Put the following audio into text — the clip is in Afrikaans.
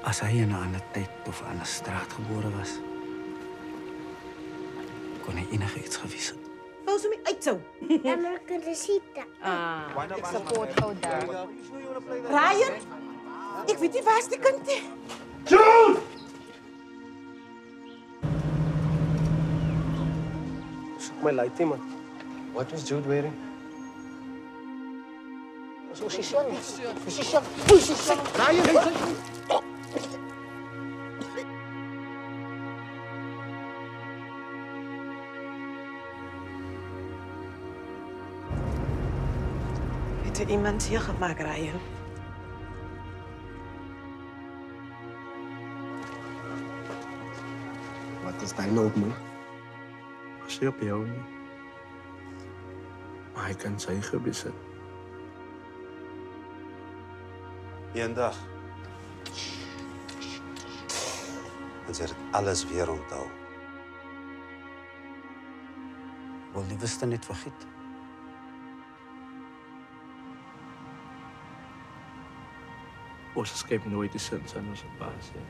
As hy in 'n ander tyd of 'n ander straat gebore was, kon hy enigiets gewys het. Wou ze me uitsou. American Rosita. Ik support jou daar. Ryan, ik weet niet waar is die kind nie. Zoek my lightie, man. What was Jude wearing? Position. Ryan! Het er iemand hier gemaakt, Ryan? Wat is deine op, man? As hy op jou nie. Maar hy kan sy gebesit. Eendag. En sy het alles weer onthou. Wil die wiste net vergiet. Ons skep nooit die sins in ons paas nie.